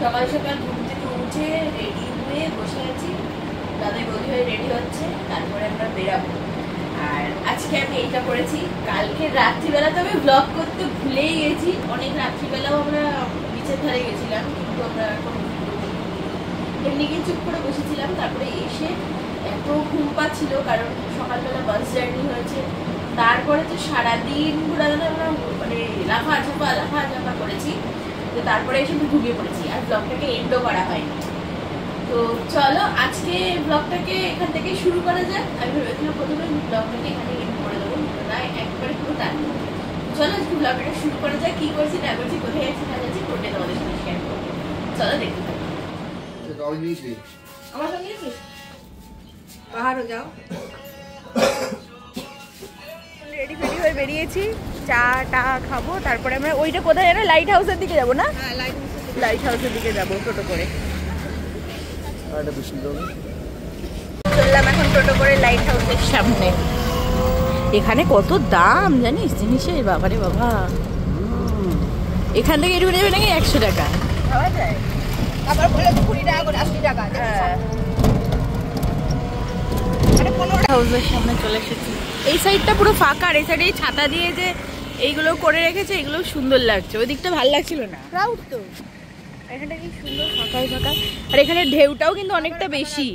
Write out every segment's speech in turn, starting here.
সকাল সকাল ঘুম থেকে উঠে রেডি হয়ে বসে আছি, দাদাই বৌদি হয়ে রেডি হচ্ছে, তারপরে আমরা বেরাবো। আর আজকে আমি এইটা করেছি, কালকে রাত্রিবেলা তো আমি ব্লগ করতে ভুলেই গেছি। অনেক রাত্রিবেলাও আমরা বিচের ধারে গেছিলাম, কিন্তু আমরা কোনো এমনি গিয়ে চুপ করে বসেছিলাম। তারপরে এসে এত ঘুম পাচ্ছিল, কারণ সকালবেলা বাস জার্নি হয়েছে। তারপরে তো সারাদিন ঘোরা আমরা মানে লাফা ঝাপা করেছি, তো তারপরে এসে আমি ঘুমিয়ে পড়েছি, আর ব্লগটাকে এন্ডও করা হয়নি। তো চলো আজকে ব্লগটাকে এখান থেকে শুরু করা যাক। আমি ভেবেছিলাম প্রথমে ব্লগটাকে এখানে এন্ড করে দেবো, না একবারে পুরো টানবো। চলো আজকে ব্লগটাকে শুরু করা যাক। কি করছি না করছি, কোথায় যাচ্ছি না যাচ্ছি, কোনটা তোমাদের সাথে শেয়ার করবো। চলো দেখতে থাকো। আমার সঙ্গে পাহাড়ও যাও। রেডি ফেডি হয়ে বেরিয়েছি, চা টা খাবো, তারপরে আমরা ওইটা কোথায় জানো, লাইট হাউসের দিকে যাবো না? লাইট হাউসের দিকে যাবো টোটো করে। চললাম এখন টোটো করে লাইট হাউসের সামনে। এখানে কত দাম জানিস জিনিসের, বাবারে বাবা। এখান থেকে এটুকু নেবে নাকি 100 টাকা পাওয়া যায়, আবার বলে 20 টাকা করে 80 টাকা। হাউসের সামনে চলে এসেছি। এই সাইডটা পুরো ফাঁকা, আর এই সাইডে ছাতা দিয়ে যে এইগুলো করে রেখেছে, এগুলো সুন্দর লাগছে। ওই দিকটা ভালো লাগছিল না, ক্রাউড তো। এখানটা কি সুন্দর ফাঁকাই ফাঁকা, আর এখানে ঢেউটাও কিন্তু অনেকটা বেশি।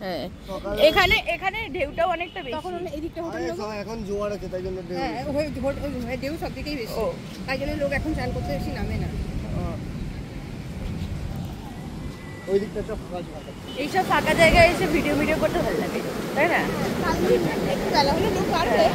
হ্যাঁ এখানে ঢেউটাও অনেকটা বেশি। তখন এই দিকটা এখন জোয়ার আছে, তাই জন্য ঢেউ সব দিকেই বেশি, তাই জন্য লোক এখন চান করতে বেশি নামে না। ওই দিকটা সব ফাঁকা, এইসব ফাঁকা জায়গায় এসে ভিডিও করতে ভালো লাগে, তাই না? একটু বেলা হলে লোক বাড়বে।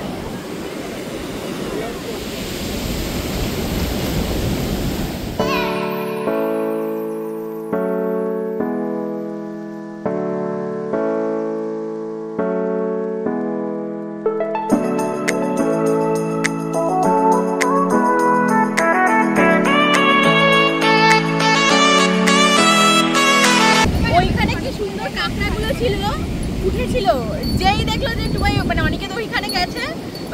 উঠেছিল, যেই দেখলো যে মানে অনেকে তো ওইখানে গেছে,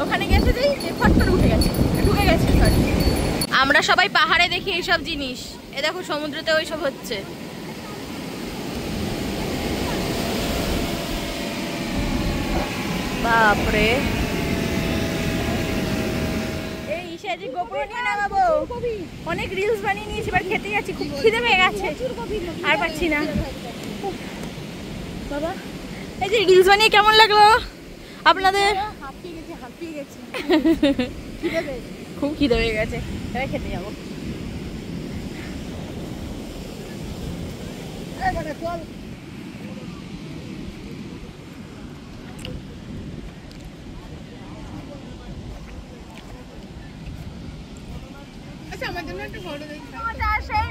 ওখানে গেছে যেই ফট করে উঠে গেছে, ঢুকে গেছে। আমরা সবাই পাহাড়ে দেখি এইসব জিনিস, এ দেখো সমুদ্রতে ওইসব হচ্ছে। বাপরে, এই ইশাজি গোপ্রো নিয়ে নামাবো, অনেক রিলস বানিয়ে নিয়েছি, এবার খেতে যাচ্ছি, খুব খিদে পেয়ে গেছে, আর পাচ্ছি না। বাবা এই যে রিলস বানিয়ে কেমন লাগলো আপনাদের? খুব খিদে হয়ে গেছে, এবার খেতে যাবো।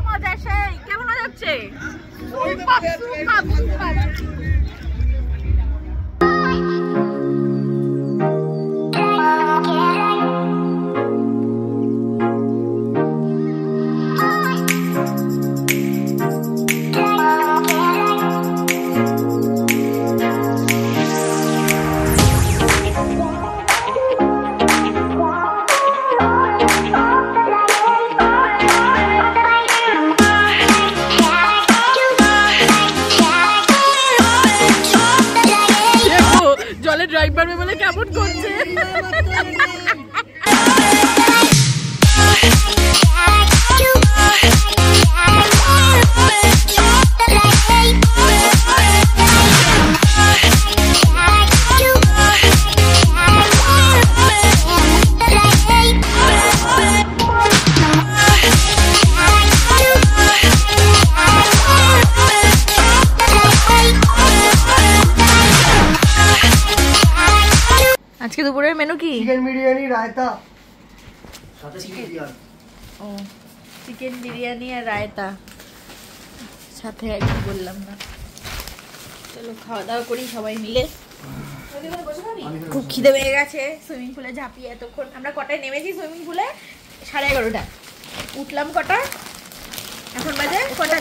মজা সেই কেমন হচ্ছে? ড্রাইভ পারবে বলে কেমন করছে। আজকে দুপুরের মেনু কি? চিকেন বিরিয়ানি, রায়তা, সাথে চিকেন। ও চিকেন বিরিয়ানি আর রায়তা সাথে, একটু বললাম না। চলো খাওয়া দাওয়া করি সবাই মিলে। খুব খিদে পেয়ে গেছে, সুইমিং পুলে ঝাঁপিয়ে এতক্ষণ। আমরা কটায় নেমেছি সুইমিং পুলে? 11:30। উঠলাম কটা? এখন বাজে কটা?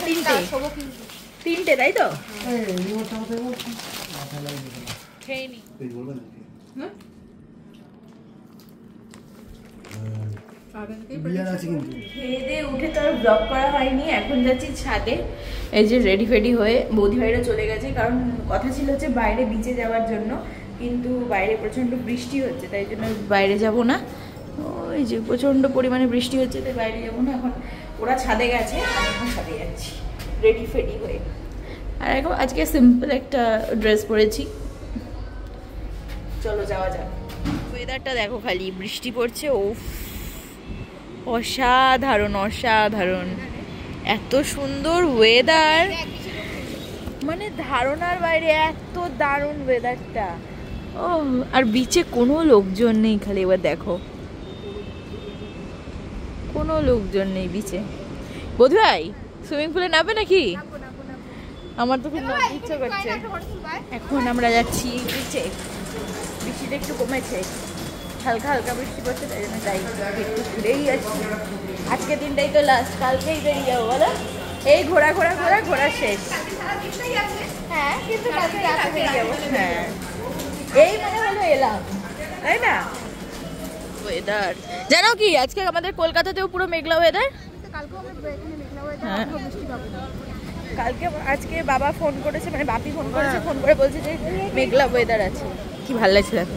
3টে, তাই তো? খেয়ে নি। খেয়ে দিয়ে উঠে তো আর ব্লগ করা হয়নি, এখন যাচ্ছি ছাদে। এই যে রেডি ফেডি হয়ে বৌদি ভাইরা চলে গেছে, কারণ কথা ছিল হচ্ছে বাইরে বিচে যাওয়ার জন্য, কিন্তু বাইরে প্রচণ্ড বৃষ্টি হচ্ছে, তাই জন্য বাইরে যাব না। ওই যে প্রচণ্ড পরিমাণে বৃষ্টি হচ্ছে, তাই বাইরে যাবো না। এখন ওরা ছাদে গেছে, আমি এখন ছাদে যাচ্ছি রেডি ফেডি হয়ে। আর এখন আজকে সিম্পল একটা ড্রেস পরেছি, চলো যাওয়া যাক। ওয়েদারটা দেখো খালি, বৃষ্টি পড়ছে, ওফ অসাধারণ অসাধারণ, এত সুন্দর ওয়েদার, মানে ধারণার বাইরে, এত দারুণ ওয়েদারটা। ও আর বিচে কোনো লোকজন নেই, খালি এবার দেখো কোনো লোকজন নেই বিচে। বোধহয় সুইমিং পুলে নামবে নাকি? আমার তো খুব ইচ্ছা করছে। এখন আমরা যাচ্ছি বিচে, বৃষ্টিটা একটু কমেছে, হালকা হালকা বৃষ্টি পড়ছে, তাই জন্য যাই একটু ঘুরেই আসছি। আজকে দিনটাই তো লাস্ট, কালকেই বেরিয়ে যাবো বলো। এই ঘোরা ঘোরা ঘোরা ঘোরা শেষ। হ্যাঁ কিন্তু কালকে রাতে বেরিয়ে যাবো। হ্যাঁ এই মনে হলো এলাম, তাই না? ওয়েদার জানো কি, আজকে আমাদের কলকাতাতেও পুরো মেঘলা ওয়েদার। হ্যাঁ কালকে আজকে বাবা ফোন করেছে, মানে বাপি ফোন করেছে, ফোন করে বলছে যে মেঘলা ওয়েদার আছে। কি ভালো লাগছে দেখো।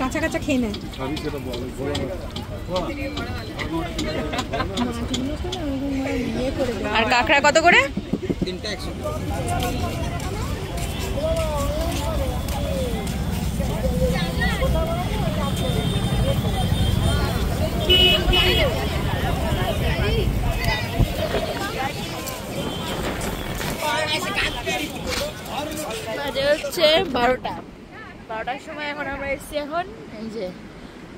কাঁচা কাঁচা খেয়ে নেয়। আর কাঁকড়া কত করে? 3টা 100। বাজে হচ্ছে 12টার সময়। এখন আমরা এসছি এখন এই যে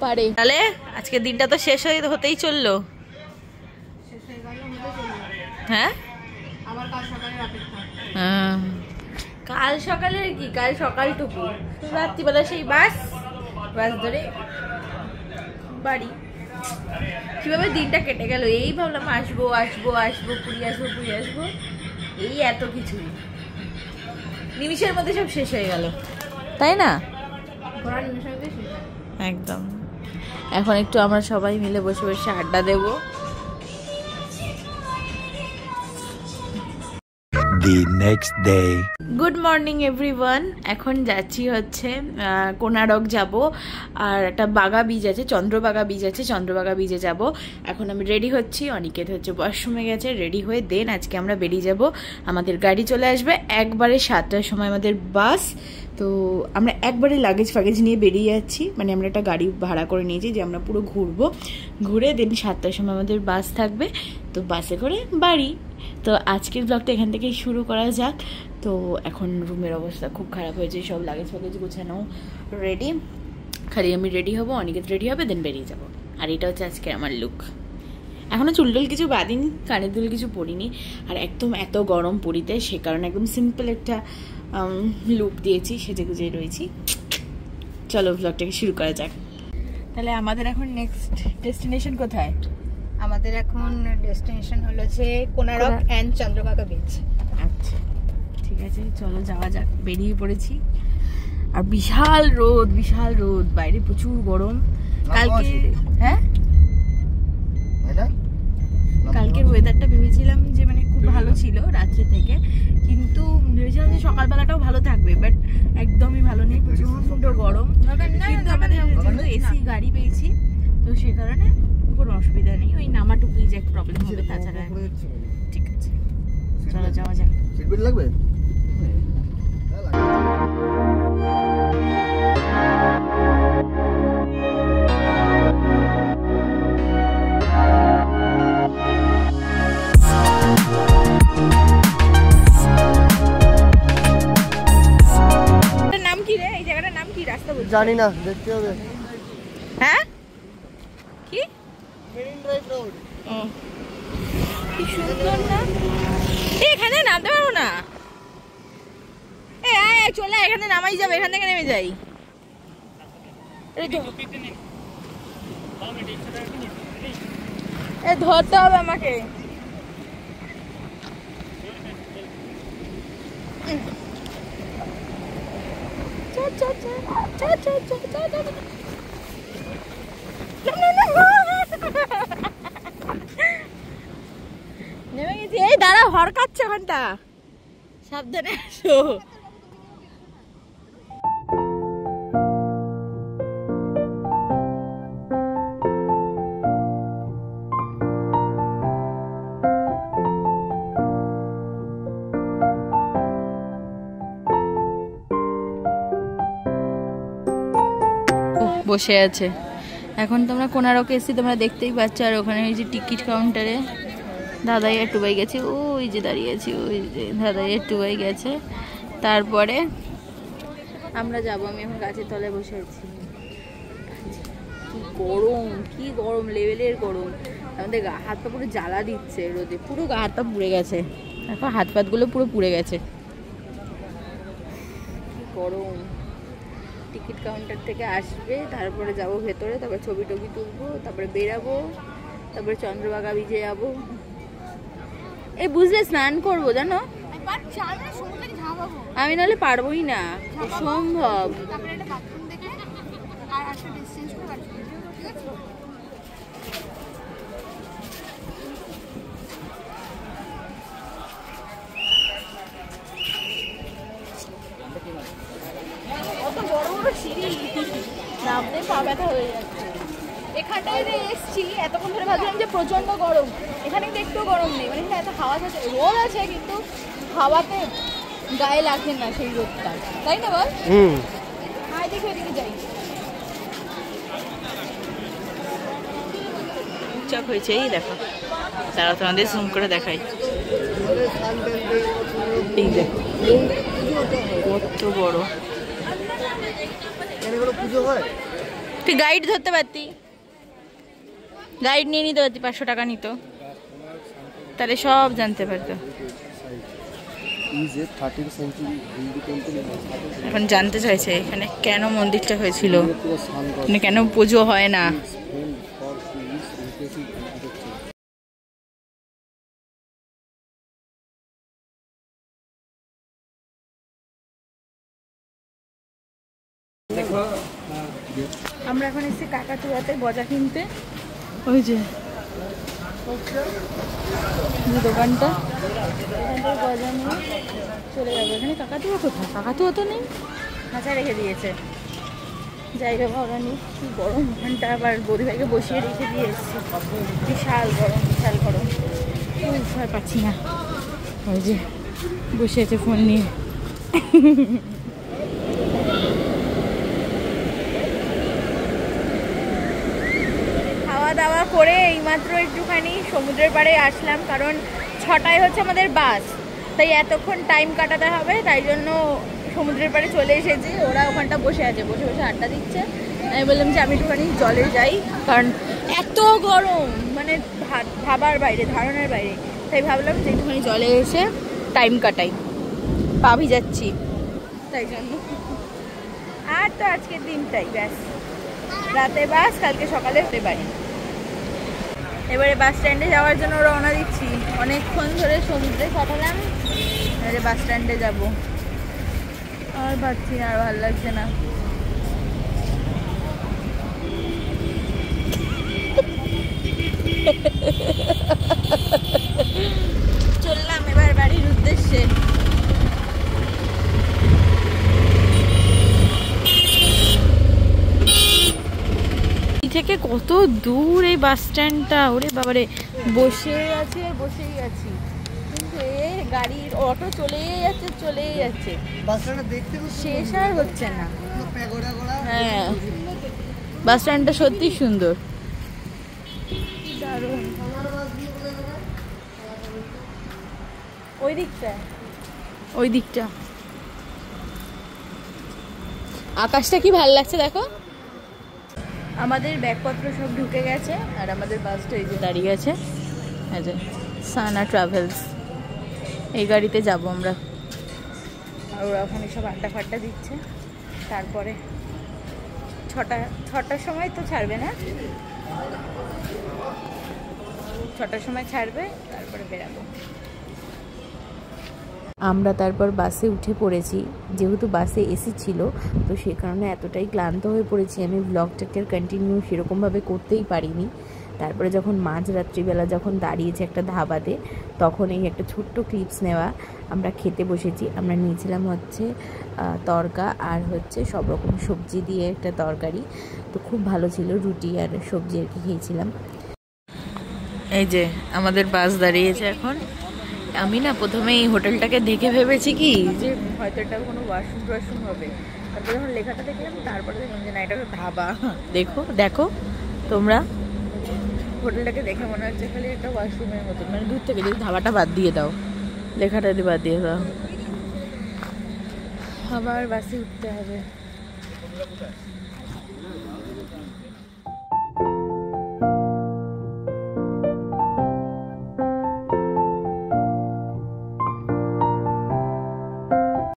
পারে। তাহলে আজকের দিনটা তো শেষ হতেই চললো। হ্যাঁ কাল সকালের কি, কাল সকালটুকু, রাত্রিবেলা সেই বাস ধরে বাড়ি। কিভাবে দিনটা কেটে গেল, এই ভাবলাম আসবো আসবো আসবো, পুরী আসবো পুরী আসবো, এই এত কিছু নিমিষের মধ্যে সব শেষ হয়ে গেল, তাই না? একদম। এখন একটু আমরা সবাই মিলে বসে বসে আড্ডা দেবো। The next day. Good morning everyone. এখন যাচ্ছি হচ্ছে কোনারক যাব, আর একটা বাগা বীজ আছে, চন্দ্রবাগা বীজ আছে, চন্দ্রবাগা বীজে যাব। এখন আমি রেডি হচ্ছি, অনিকেত হচ্ছে ওয়াশরুমে গেছে, রেডি হয়ে দেন আজকে আমরা বেরিয়ে যাব। আমাদের গাড়ি চলে আসবে একবারে 7টার সময়, আমাদের বাস। তো আমরা একবারে লাগেজ ফাগেজ নিয়ে বেরিয়ে যাচ্ছি, মানে আমরা একটা গাড়ি ভাড়া করে নিয়েছি যে আমরা পুরো ঘুরবো, ঘুরে দেন 7টার সময় আমাদের বাস থাকবে, তো বাসে করে বাড়ি। তো আজকের ব্লগটা এখান থেকেই শুরু করা যাক। তো এখন রুমের অবস্থা খুব খারাপ হয়েছে, সব লাগেজ ফাগেজ গোছানো রেডি, খালি আমি রেডি হবো, অনিকেত রেডি হবে, দেন বেরিয়ে যাবো। আর এটা হচ্ছে আজকে আমার লুক। এখনও চুলটুল কিছু বাঁধিনি, কানের দুল কিছু পরিনি, আর একদম এত গরম পুরীতে, সে কারণে একদম সিম্পল একটা লুক দিয়েছি, সেজে গুজে রয়েছি। চলো ব্লগটাকে শুরু করা যাক। তাহলে আমাদের এখন নেক্সট ডেস্টিনেশন কোথায়? আমাদের এখন ডেস্টিনেশন হলো যে কোনারক অ্যান্ড চন্দ্রভাগা বিচ। আচ্ছা ঠিক আছে, চলো যাওয়া যাক। বেরিয়ে পড়েছি, আর বিশাল রোদ, বিশাল রোদ, বাইরে প্রচুর গরম। কালকে হ্যাঁ কালকের ওয়েদারটা ভেবেছিলাম যে মানে খুব ভালো ছিল রাত্রে থেকে, কিন্তু ভেবেছিলাম যে সকালবেলাটাও ভালো থাকবে, বাট একদমই ভালো নেই, প্রচন্ড গরম। কিন্তু আমাদের যেহেতু এসি গাড়ি পেয়েছি, তো সে কারণে কোনো অসুবিধা নেই, ওই নামাটুকুই যে একটা প্রবলেম হবে, তাছাড়া ঠিক আছে। চলো যাওয়া যাক। লাগবে নাম কি রে, এই জায়গাটার নাম কি, রাস্তা বলছি জানি না, দেখতে হবে। হ্যাঁ কি কি সুন্দর না, এখানে নামতে পারবো না। চলে এখানে নামাই যাবে, এখান থেকে নেমে যাই। ধরতে হবে আমাকে। নেমে গেছি। এই দাঁড়া, হরকাচ্ছে ওখানটা, সাবধানে আসো। বসে আছে এখন। তোমরা কোনারকে এসেছি, তোমরা দেখতেই পাচ্ছ। আর ওখানে এই যে টিকিট কাউন্টারে দাদাই আর টুবাই গেছে, ওই যে দাঁড়িয়ে আছি, ওই যে দাদাই আর টুবাই গেছে। তারপরে আমরা যাবো। আমি এখন গাছের তলায় বসে আছি। কি গরম, কি গরম, লেভেলের গরম। আমাদের হাত পা পুরো জ্বালা দিচ্ছে রোদে, পুরো গা হাত পা পুড়ে গেছে। এখন হাত পাতগুলো পুরো পুড়ে গেছে, কি গরম। টিকিট কাউন্টার থেকে আসবে, তারপরে যাব ভেতরে, তারপরে ছবি টবি তুলবো, তারপরে বেরাবো, তারপরে চন্দ্রভাগা বিচে যাবো। এই বুঝলে স্নান করবো জানো, আমি নাহলে পারবোই না, অসম্ভব। কত বড় বড় সিঁড়ি, নামতে পা ব্যথা হয়ে যাচ্ছে। এখানটায় এসছি, এতক্ষণ ধরে ভাবছিলাম যে প্রচন্ড গরম, এখানে কিন্তু একটু গরম নেই। মানে এত হাওয়া আছে, রোদ আছে, কিন্তু হাওয়াতে গায়ে লাগছে না সেই রোদটা, তাই না বল? আয় দেখে ওদিকে যাই। চক হয়েছে, এই দেখো, তারা তোমাদের জুম করে দেখাই। এই দেখো কত বড়। তুই গাইড ধরতে পারতি, গাইড নিয়ে নিতে পারতি, 500 টাকা নিত, তাহলে সব জানতে পারতো। এখন জানতে চাইছে এখানে কেন মন্দিরটা হয়েছিল, কেন পুজো হয় না। আমরা এখন এসেছি কাকাতুয়াতে গজা কিনতে। ওই যে দোকানটা, এখান থেকে গজা নিয়ে চলে যাবো। এখানে কাকাতুয়া কোথায়? কাকাতুয়া তো নেই, খাঁচা রেখে দিয়েছে। যাই হোক, ওরা নেই। কি গরম ওখানটা, আবার বৌদিভাইকে বসিয়ে রেখে দিয়ে এসেছি। বিশাল গরম, বিশাল গরম, ভয় পাচ্ছি না। ওই যে বসে আছে ফোন নিয়ে। খাওয়া দাওয়া করে এইমাত্র একটুখানি সমুদ্রের পাড়ে আসলাম, কারণ 6টায় হচ্ছে আমাদের বাস, তাই এতক্ষণ টাইম কাটাতে হবে, তাই জন্য সমুদ্রের পাড়ে চলে এসেছি। ওরা ওখানটা বসে আছে, বসে বসে আড্ডা দিচ্ছে। আমি বললাম যে আমি একটুখানি জলে যাই, কারণ এত গরম, মানে ভাবার বাইরে, ধারণার বাইরে। তাই ভাবলাম যে একটুখানি জলে এসে টাইম কাটাই, পা ভিজাচ্ছি তাই জন্য। আর তো আজকের দিনটাই ব্যাস, রাতে বাস, কালকে সকালে হতে পারি। এবারে বাস স্ট্যান্ডে যাওয়ার জন্য রওনা দিচ্ছি। অনেকক্ষণ ধরে সমুদ্রে কাটালাম, এবারে বাস স্ট্যান্ডে যাবো। আর পাচ্ছি না, আর ভালো লাগছে না। চললাম এবার বাড়ির উদ্দেশ্যে। থেকে কত দূর এই বাস স্ট্যান্ডটা, ওরে বাবারে, বসে আছি আর বসেই আছি, কিন্তু এই গাড়ির অটো চলেই যাচ্ছে, চলেই যাচ্ছে, শেষ আর হচ্ছে না। হ্যাঁ, বাস স্ট্যান্ডটা সত্যি সুন্দর, দারুণ। ওই দিকটা, ওই দিকটা আকাশটা কি ভালো লাগছে দেখো। আমাদের ব্যাগপত্র সব ঢুকে গেছে আর আমাদের বাসটা এই যে দাঁড়িয়ে আছে, এই যে সানা ট্রাভেলস, এই গাড়িতে যাব আমরা। আর ওরা ওখানে সব আড্ডা ফাড্ডা দিচ্ছে। তারপরে ছটার সময় তো ছাড়বে না, 6টার সময় ছাড়বে, তারপরে বেরাবো। আমরা তারপর বাসে উঠে পড়েছি। যেহেতু বাসে এসি ছিল তো সে কারণে এতটাই ক্লান্ত হয়ে পড়েছি, আমি ব্লগটাকে কন্টিনিউ সেরকমভাবে করতেই পারিনি। তারপরে যখন মাঝরাত্রিবেলা যখন দাঁড়িয়েছে একটা ধাবাতে, তখন এই একটা ছোট্ট ক্লিপস নেওয়া। আমরা খেতে বসেছি, আমরা নিয়েছিলাম হচ্ছে তরকা আর হচ্ছে সব রকম সবজি দিয়ে একটা তরকারি, তো খুব ভালো ছিল, রুটি আর সবজি আর কি খেয়েছিলাম। এই যে আমাদের বাস দাঁড়িয়েছে এখন। আমি না প্রথমে এই হোটেলটাকে দেখে ভেবেছি কি যে হয়তো এটা কোনো ওয়াশরুম হবে, তারপরে যখন লেখাটা দেখলাম তারপরে দেখলাম যে না, এটা ধাবা। দেখো দেখো তোমরা, হোটেলটাকে দেখে মনে হচ্ছে খালি একটা ওয়াশরুমের মতো, মানে দূর থেকে যদি ধাবাটা বাদ দিয়ে দাও, লেখাটা যদি বাদ দিয়ে দাও। আবার বাসে উঠতে হবে।